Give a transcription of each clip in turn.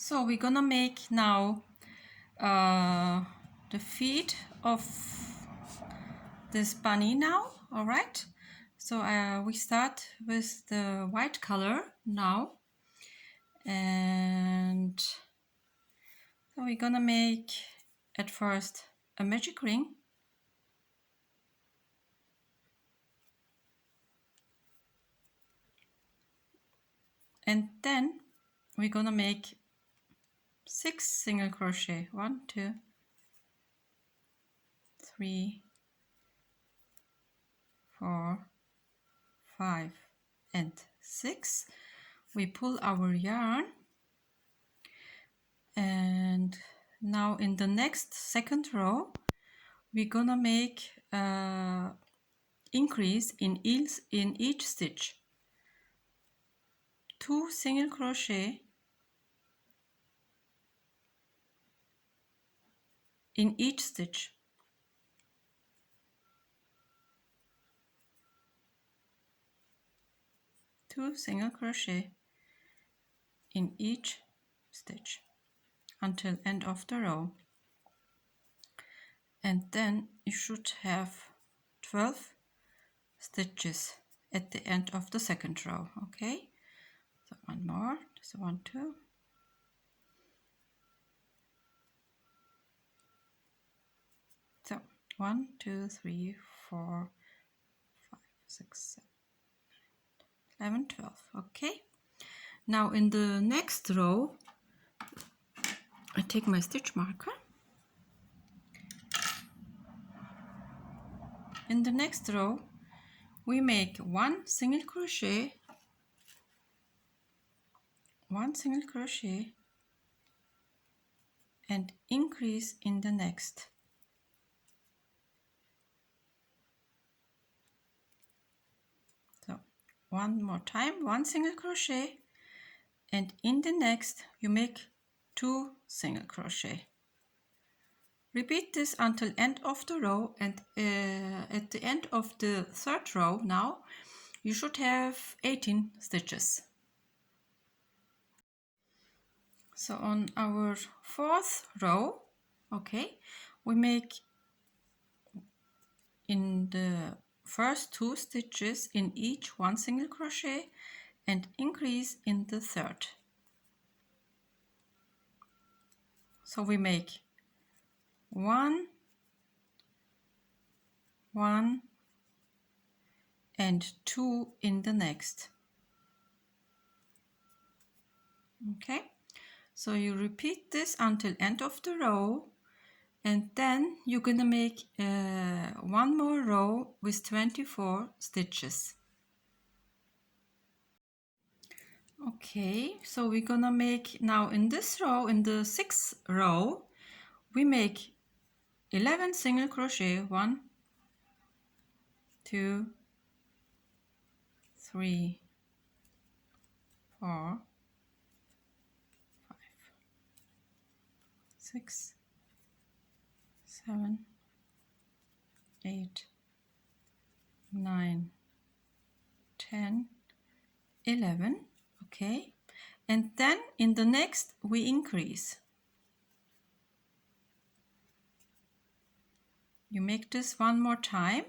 So we're gonna make now the feet of this bunny now. All right, so we start with the white color now, and so we're gonna make at first a magic ring, and then we're gonna make 6 single crochet. 1, 2, 3, 4, 5, and 6. We pull our yarn, and now in the next second row we're gonna make increase in each stitch. 2 single crochet in each stitch. 2 single crochet in each stitch until end of the row, and then you should have 12 stitches at the end of the second row. Okay, so one more, so 1, 2, so 1, 2, 3, 4, 5, 6, 7, 11, 12. Okay, now in the next row I take my stitch marker. In the next row we make 1 single crochet, 1 single crochet, and increase in the next. So one more time, 1 single crochet, and in the next you make 2 single crochet. Repeat this until end of the row, and at the end of the third row now you should have 18 stitches. So on our fourth row, okay, we make in the first 2 stitches in each 1 single crochet and increase in the third. So we make 1, 1, and 2 in the next. Okay, so you repeat this until end of the row, and then you're gonna make 1 more row with 24 stitches. Okay, so we're gonna make now in this row, in the 6th row, we make 11 single crochet. 1, 2, 3, 4, 5, 6, 7, 8, 9, 10, 11. Okay, and then in the next we increase. You make this one more time,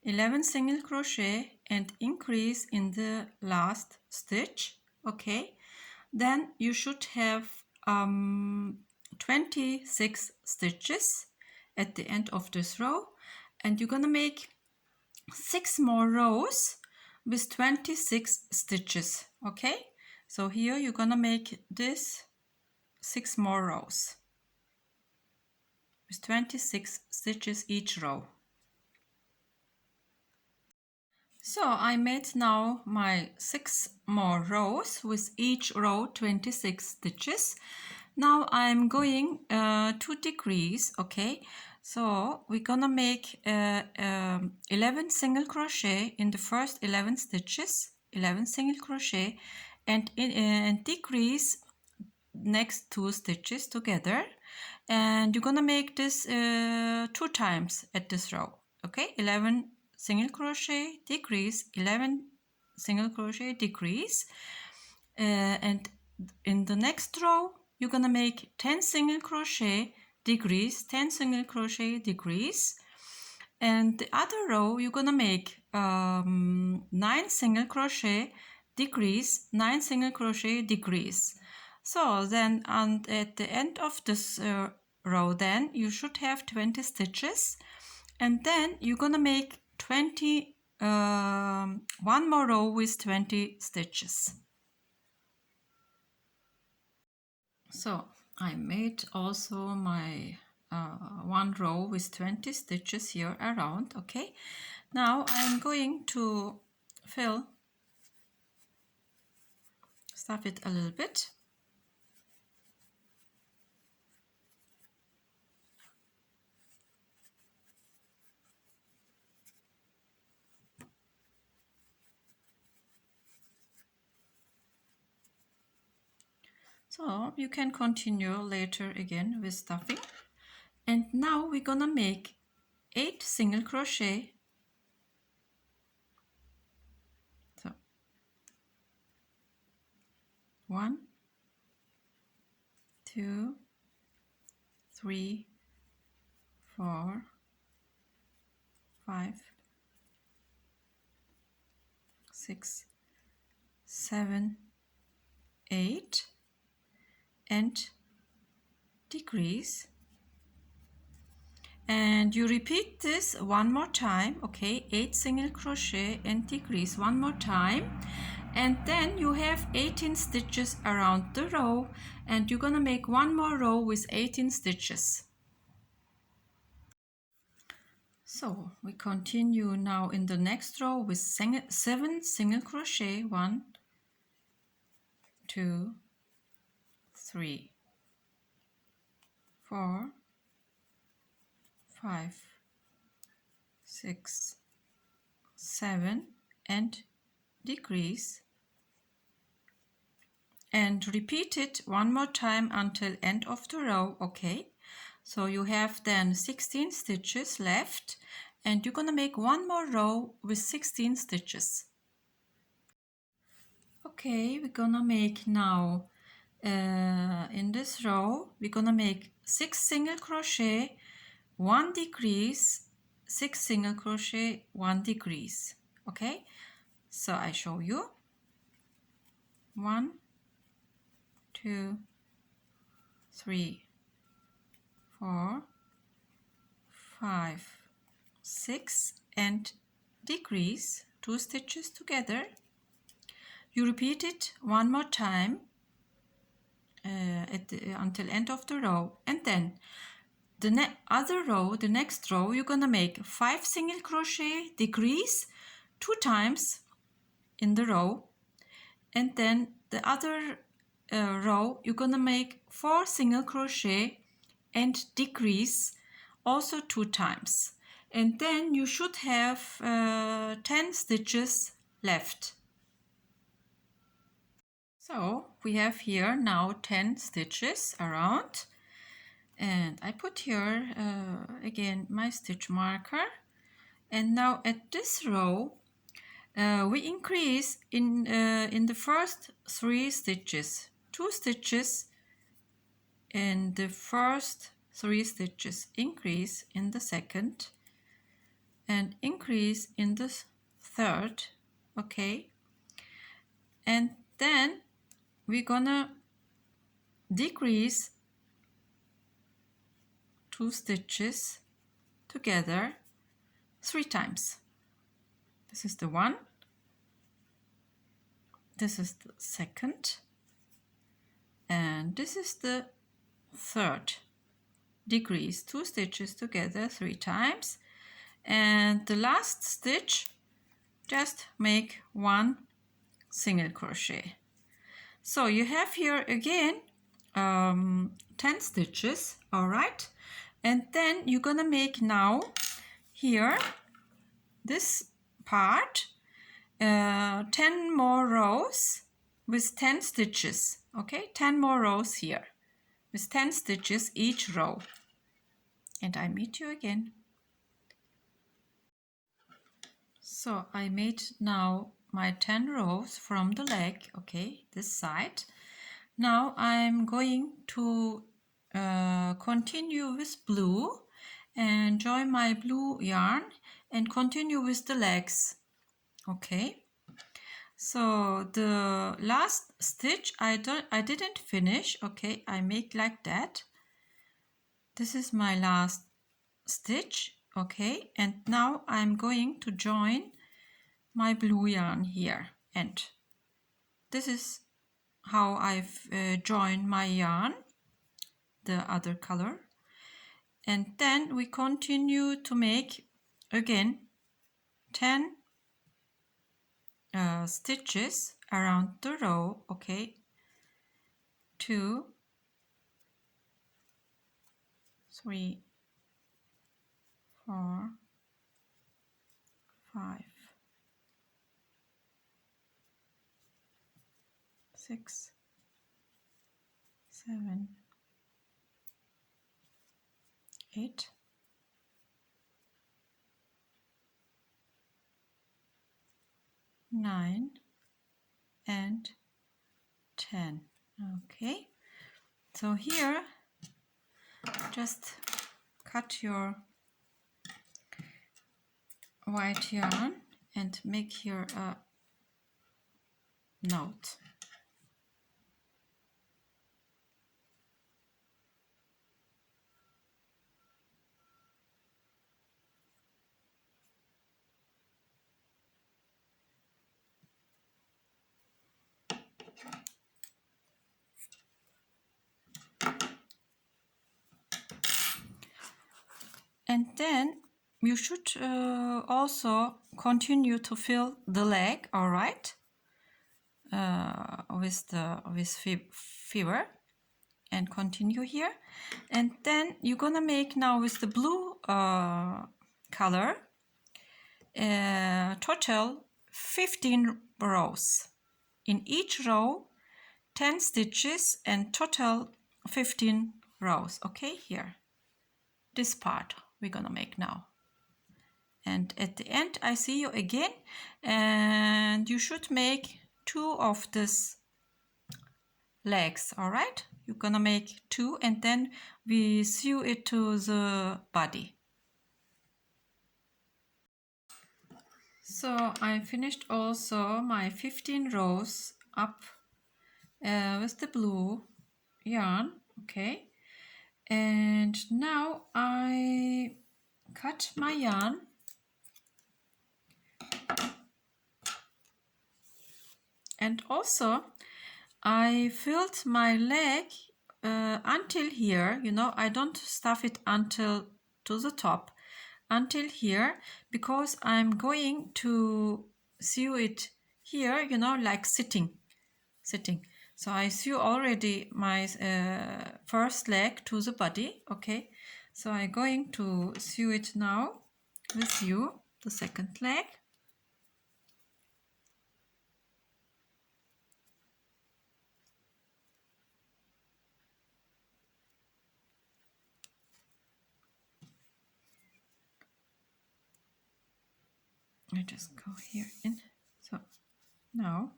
11 single crochet, and increase in the last stitch. Okay, then you should have 26 stitches at the end of this row, and you're gonna make 6 more rows with 26 stitches. Okay, so here you're gonna make this 6 more rows with 26 stitches each row. So I made now my 6 more rows with each row 26 stitches. Now I'm going to decrease. Okay, so we're gonna make 11 single crochet in the first 11 stitches, 11 single crochet, and decrease next 2 stitches together, and you're gonna make this 2 times at this row. Okay, 11 single crochet, decrease, 11 single crochet, decrease, and in the next row you're gonna make 10 single crochet degrees, 10 single crochet degrees, and the other row you're gonna make 9 single crochet degrees, 9 single crochet degrees. So then at the end of this row, then you should have 20 stitches, and then you're gonna make 20 one more row with 20 stitches. So I made also my one row with 20 stitches here around. Okay, now I'm going to stuff it a little bit. So you can continue later again with stuffing. And now we're gonna make 8 single crochet. So 1, 2, 3, 4, 5, 6, 7, 8, and decrease. And you repeat this one more time. Okay, 8 single crochet and decrease one more time, and then you have 18 stitches around the row, and you're gonna make one more row with 18 stitches. So we continue now in the next row with 7 single crochet. 1, 2, 3, 4, 5, 6, 7, and decrease, and repeat it one more time until end of the row. Okay, so you have then 16 stitches left, and you're gonna make one more row with 16 stitches. Okay, we're gonna make now in this row we're gonna make 6 single crochet, 1 decrease, 6 single crochet, 1 decrease. Okay, so I show you. 1, 2, 3, 4, 5, 6, and decrease 2 stitches together. You repeat it one more time until end of the row, and then the next row you're gonna make 5 single crochet, decrease 2 times in the row, and then the other row you're gonna make 4 single crochet and decrease also 2 times, and then you should have 10 stitches left. So we have here now 10 stitches around, and I put here again my stitch marker, and now at this row we increase in the first 3 stitches, 2 stitches in the first 3 stitches, increase in the second, and increase in the third. Okay, and then we're gonna decrease 2 stitches together 3 times. This is the one, this is the second, and this is the third. Decrease 2 stitches together 3 times, and the last stitch just make 1 single crochet. So you have here again 10 stitches. All right, and then you're gonna make now here this part 10 more rows with 10 stitches. Okay, 10 more rows here with 10 stitches each row, and I meet you again. So I made now my 10 rows from the leg, okay, this side. Now I'm going to continue with blue and join my blue yarn and continue with the legs. Okay, so the last stitch I didn't finish. Okay, I make like that. This is my last stitch. Okay, and now I'm going to join my blue yarn here, and this is how I've joined my yarn, the other color. And then we continue to make again 10 stitches around the row. Okay, 2, 3, 4, 5, 6, 7, 8, 9, and 10. Okay, so here just cut your white yarn and make here a knot. And then you should also continue to fill the leg, all right, with fever, and continue here. And then you're gonna make now with the blue color total 15 rows. In each row 10 stitches and total 15 rows. Okay, here this part we're gonna make now, and at the end I see you again, and you should make 2 of this legs. All right, you're gonna make 2 and then we sew it to the body. So I finished also my 15 rows up with the blue yarn. Okay, and now I cut my yarn and also I filled my leg until here. You know, I don't stuff it until to the top, until here, because I'm going to sew it here, you know, like sitting. So I sew already my first leg to the body. Okay, so I'm going to sew it now with you, the second leg. I just go here in. So now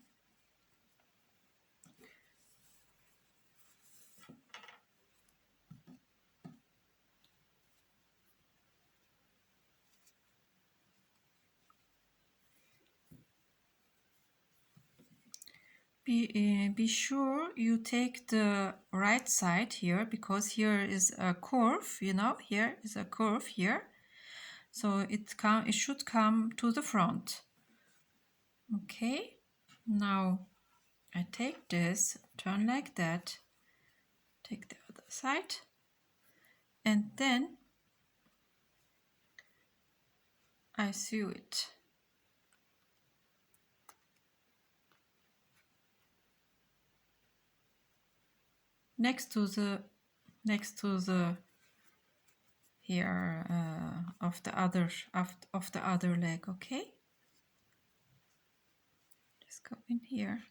be sure you take the right side here, because here is a curve, you know, here is a curve here, so it should come to the front. Okay, now I take this, turn like that, take the other side, and then I sew it. Next to the here of the other leg. Okay, just go in here.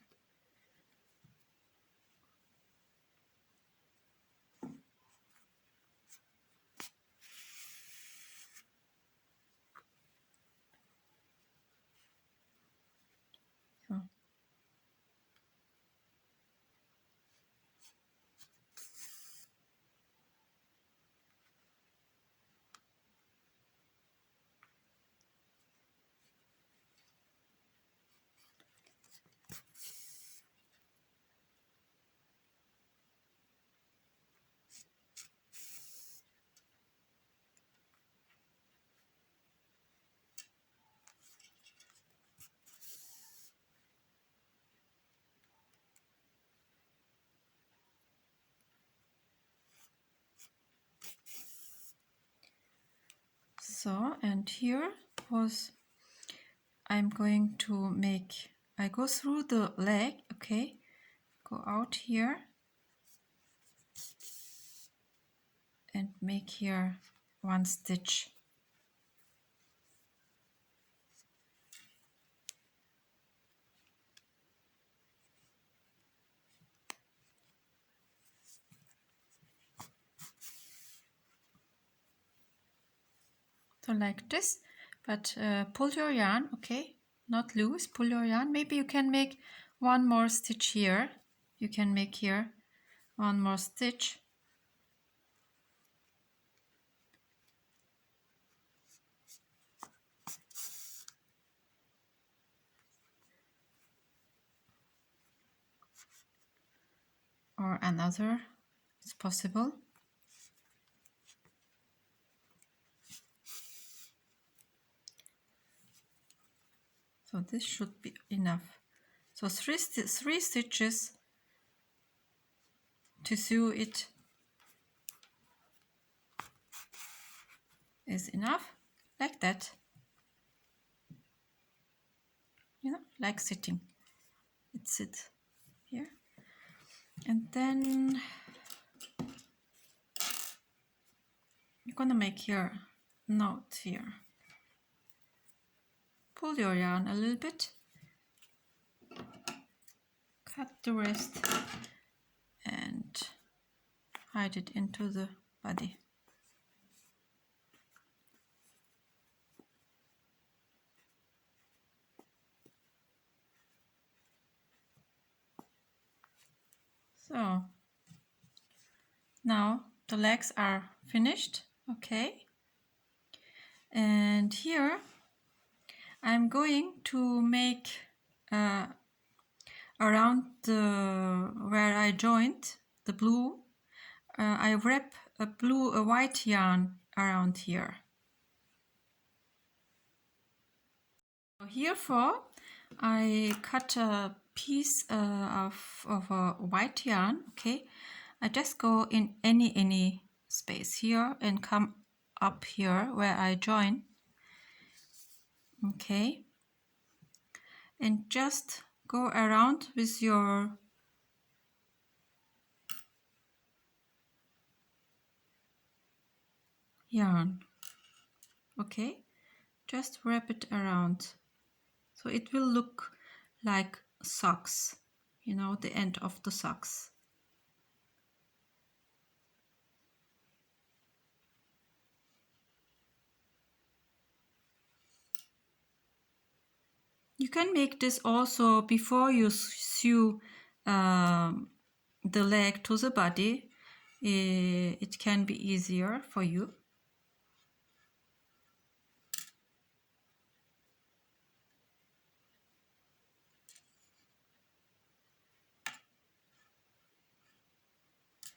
So So, and here was, I'm going to make, I go through the leg, okay, go out here and make here one stitch. So like this, but pull your yarn, okay, not loose, pull your yarn. Maybe you can make one more stitch here. You can make here one more stitch. Or another, it's possible. So this should be enough. So three stitches to sew it is enough, like that. You know, like sitting. It sits here. And then you're gonna make your knot here. Pull your yarn a little bit, cut the rest and hide it into the body. So now the legs are finished, okay? And here I'm going to make around the where I joined the blue. I wrap a white yarn around here. Herefore, I cut a piece of a white yarn. Okay, I just go in any space here and come up here where I join. Okay, and just go around with your yarn. Okay, just wrap it around so it will look like socks, you know, the end of the socks. You can make this also before you sew the leg to the body. It can be easier for you.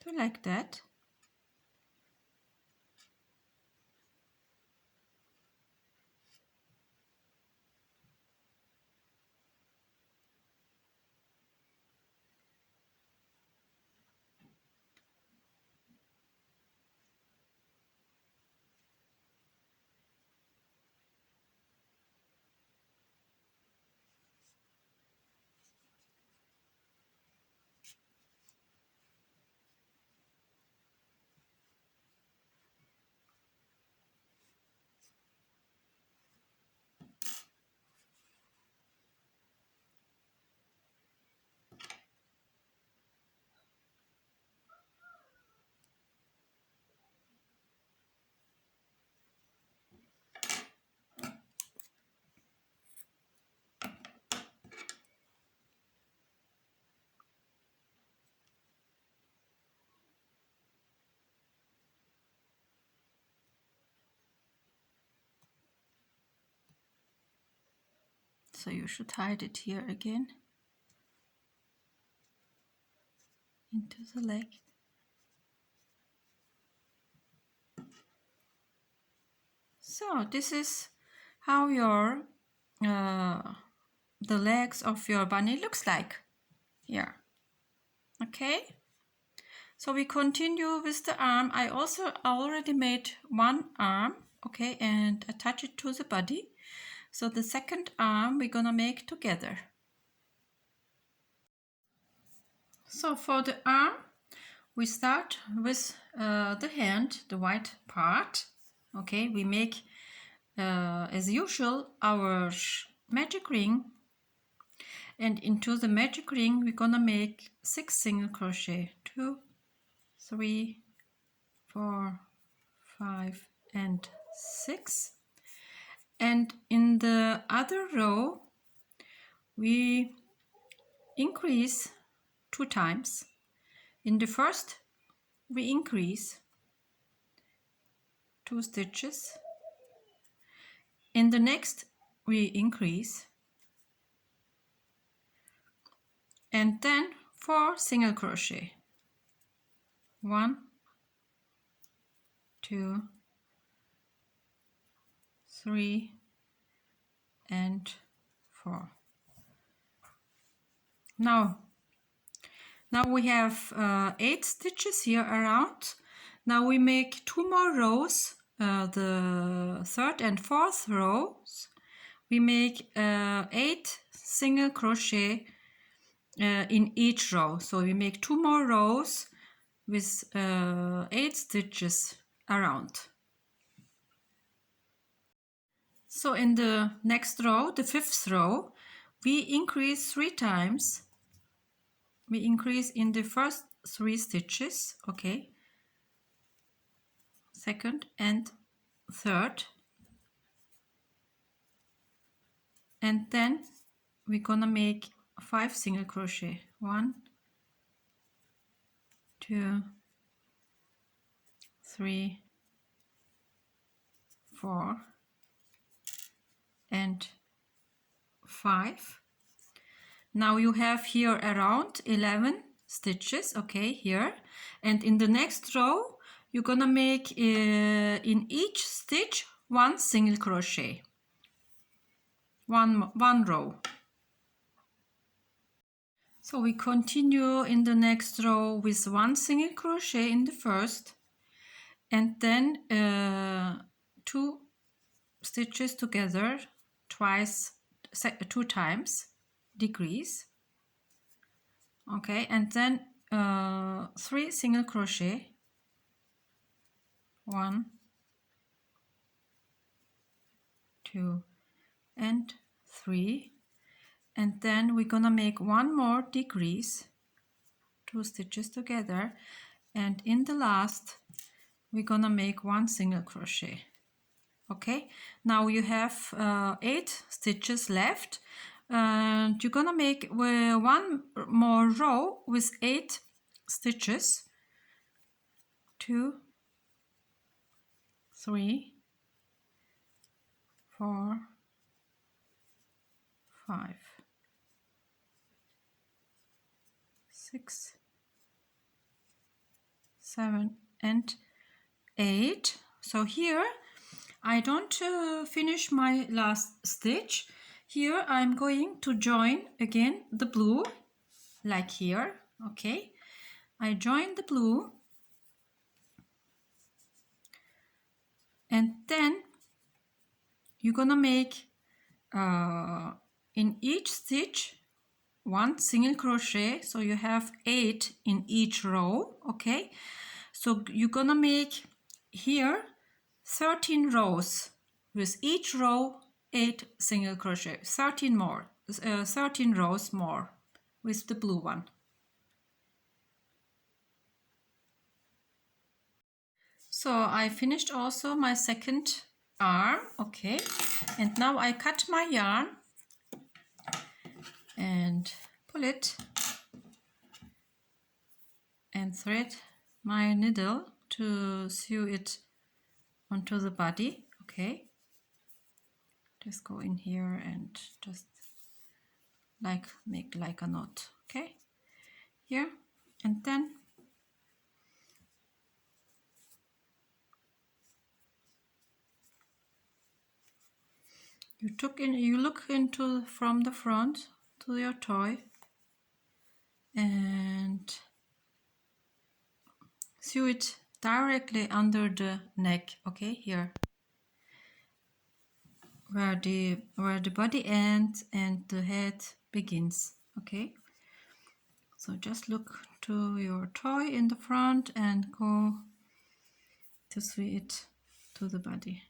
So like that. So you should hide it here again into the leg. So this is how your the legs of your bunny looks like here. Okay, so we continue with the arm. I also already made one arm. okay, and attach it to the body. So the second arm we're gonna make together. So for the arm, we start with the hand, the white part. Okay, we make as usual our magic ring, and into the magic ring we're gonna make 6 single crochet. 2, 3, 4, 5 and 6. And in the other row we increase 2 times. In the first we increase 2 stitches. In the next we increase, and then 4 single crochet. 1, 2, 3 and 4. Now we have 8 stitches here around. Now we make 2 more rows, the third and fourth rows. We make 8 single crochet in each row. So we make 2 more rows with 8 stitches around. So in the next row, the 5th row, we increase 3 times. We increase in the first 3 stitches, okay, second and third, and then we're gonna make 5 single crochet. 1, 2, 3, 4 and 5. Now you have here around 11 stitches, okay, here, and in the next row you're gonna make in each stitch 1 single crochet, one row. So we continue in the next row with 1 single crochet in the first, and then 2 stitches together twice, 2 times, decrease, okay, and then 3 single crochet. 1, 2 and 3, and then we're gonna make 1 more decrease, 2 stitches together, and in the last we're gonna make 1 single crochet. Okay, now you have 8 stitches left, and you're gonna make 1 more row with 8 stitches. 2, 3, 4, 5, 6, 7 and 8. So here I don't finish my last stitch. Here I'm going to join again the blue, like here, okay. I join the blue, and then you're gonna make in each stitch 1 single crochet, so you have 8 in each row, okay. So you're gonna make here 13 rows, with each row 8 single crochet, 13 rows more with the blue one. So I finished also my second arm, okay, and now I cut my yarn and pull it and thread my needle to sew it onto the body, okay. Just go in here and just make like a knot, okay, here, and then you look into from the front to your toy and sew it directly under the neck, okay, here. where the body ends and the head begins. Okay, so just look to your toy in the front and go to sew it to the body.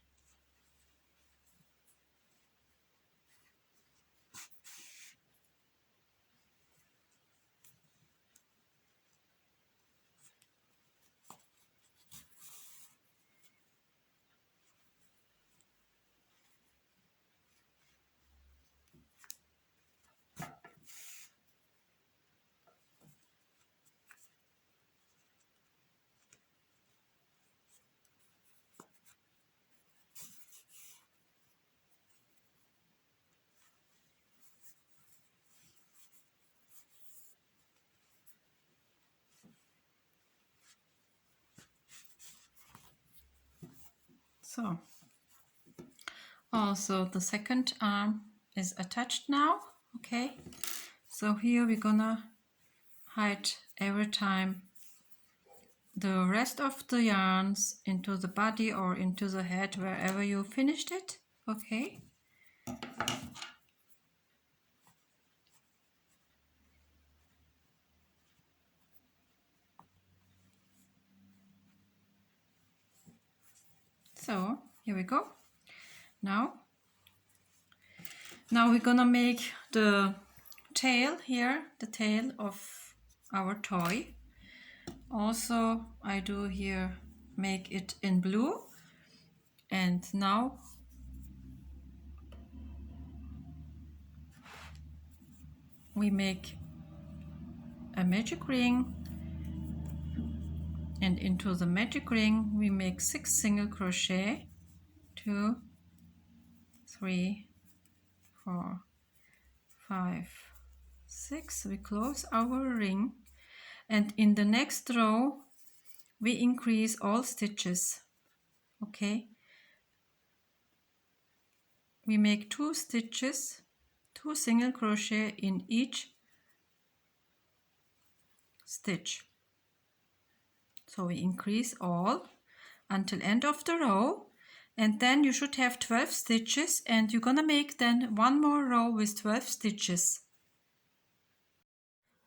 So also the second arm is attached now. Okay, so here we're gonna hide every time the rest of the yarns into the body or into the head, wherever you finished it. Okay, so here we go. Now we're gonna make the tail here, the tail of our toy. Also I do here make it in blue, and now we make a magic ring, and into the magic ring we make 6 single crochet, 2, 3, 4, 5, 6. We close our ring, and in the next row we increase all stitches. Okay, we make 2 stitches, 2 single crochet in each stitch. So we increase all until end of the row, and then you should have 12 stitches, and you're gonna make then one more row with 12 stitches.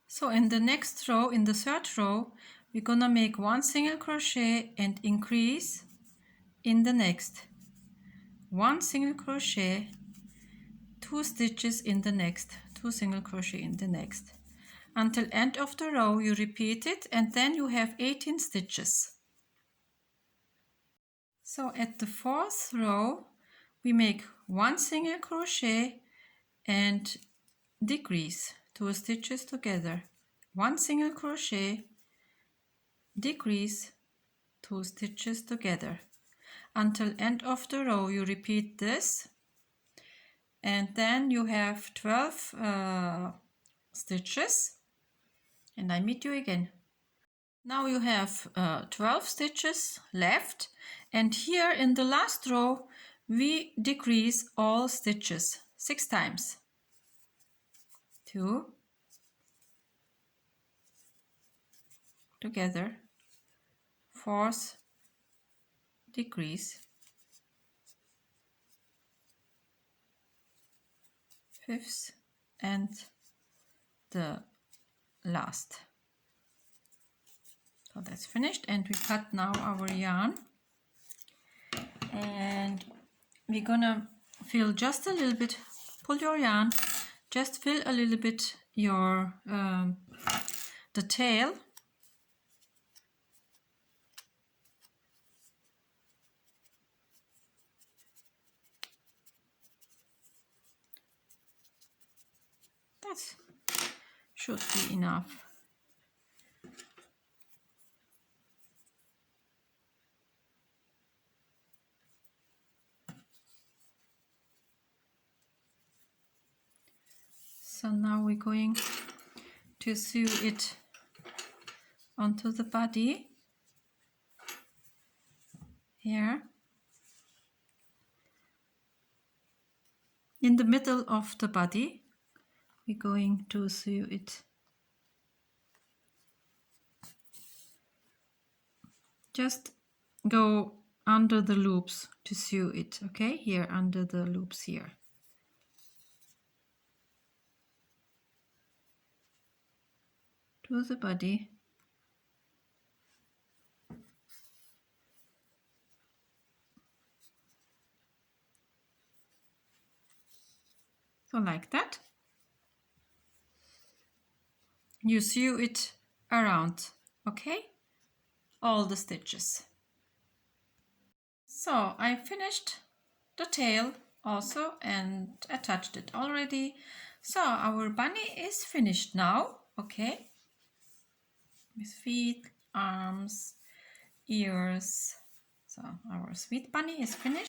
So in the next row, in the third row, we're gonna make 1 single crochet and increase in the next 1 single crochet, 2 stitches in the next, 2 single crochet in the next. Until end of the row you repeat it, and then you have 18 stitches. So at the fourth row we make 1 single crochet and decrease 2 stitches together, 1 single crochet, decrease 2 stitches together. Until end of the row you repeat this, and then you have 12 stitches, and I meet you again. Now you have 12 stitches left, and here in the last row we decrease all stitches 6 times. 2 together, 4th decrease, 5th, and the last. So that's finished, and we cut now our yarn, and we're gonna fill just a little bit, pull your yarn, just fill a little bit your the tail, that should be enough. So now we're going to sew it onto the body here. In the middle of the body we're going to sew it. Just go under the loops to sew it, okay? Here under the loops here. To the body. So like that. You sew it around, okay? All the stitches. So I finished the tail also and attached it already. So our bunny is finished now, okay? With feet, arms, ears. So our sweet bunny is finished.